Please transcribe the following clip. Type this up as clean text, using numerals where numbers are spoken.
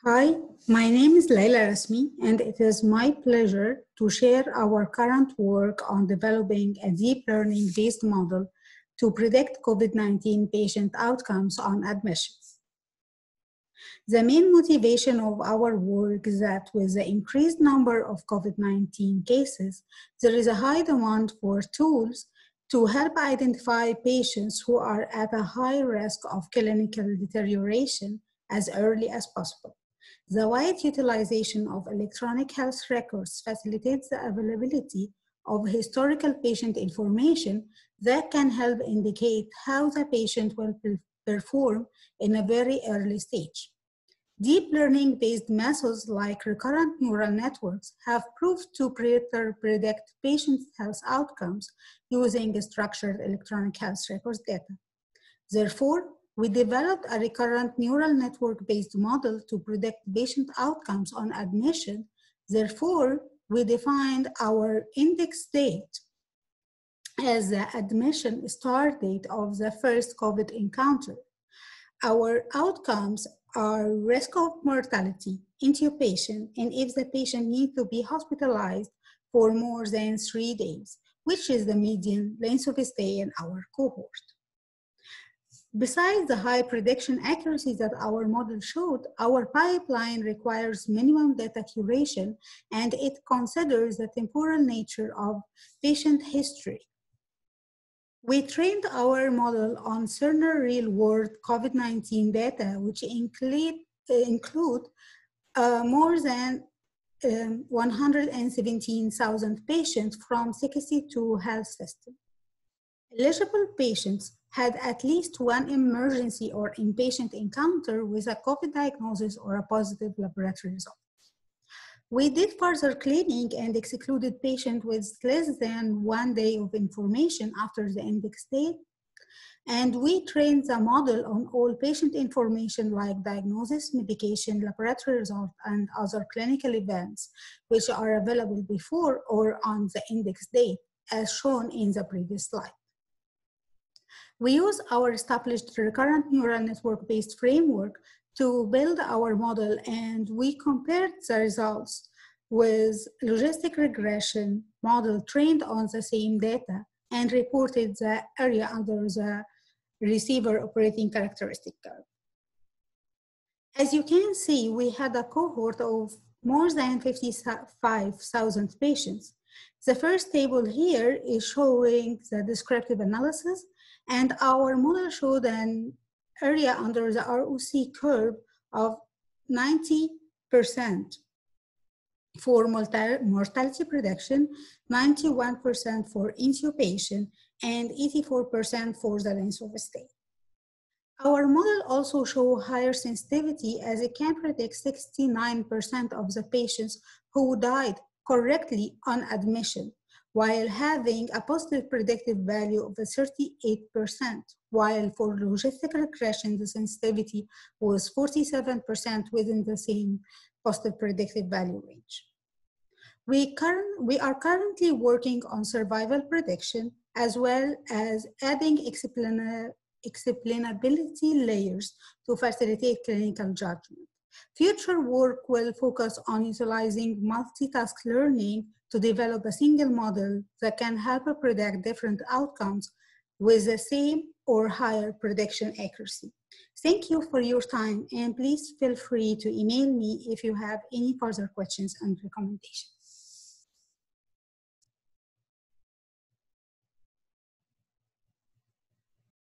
Hi, my name is Laila Rasmy, and it is my pleasure to share our current work on developing a deep learning-based model to predict COVID-19 patient outcomes on admissions. The main motivation of our work is that with the increased number of COVID-19 cases, there is a high demand for tools to help identify patients who are at a high risk of clinical deterioration as early as possible. The wide utilization of electronic health records facilitates the availability of historical patient information that can help indicate how the patient will perform in a very early stage. Deep learning-based methods like recurrent neural networks have proved to better predict patient health outcomes using structured electronic health records data. Therefore, we developed a recurrent neural network-based model to predict patient outcomes on admission. Therefore, we defined our index date as the admission start date of the first COVID encounter. Our outcomes are risk of mortality, intubation, and if the patient needs to be hospitalized for more than 3 days, which is the median length of stay in our cohort. Besides the high prediction accuracy that our model showed, our pipeline requires minimum data curation, and it considers the temporal nature of patient history. We trained our model on Cerner real-world COVID-19 data, which include more than 117,000 patients from 62 health systems. Eligible patients had at least one emergency or inpatient encounter with a COVID diagnosis or a positive laboratory result. We did further cleaning and excluded patients with less than 1 day of information after the index date. And we trained the model on all patient information like diagnosis, medication, laboratory results, and other clinical events, which are available before or on the index date, as shown in the previous slide. We use our established recurrent neural network-based framework to build our model, and we compared the results with logistic regression model trained on the same data and reported the area under the receiver operating characteristic curve. As you can see, we had a cohort of more than 55,000 patients. The first table here is showing the descriptive analysis, and our model showed an area under the ROC curve of 90% for mortality prediction, 91% for intubation, and 84% for the length of stay. Our model also shows higher sensitivity as it can predict 69% of the patients who died correctly on admission, while having a positive predictive value of 38%, while for logistic regression, the sensitivity was 47% within the same positive predictive value range. We are currently working on survival prediction, as well as adding explainability layers to facilitate clinical judgment. Future work will focus on utilizing multitask learning to develop a single model that can help predict different outcomes with the same or higher prediction accuracy. Thank you for your time, and please feel free to email me if you have any further questions and recommendations.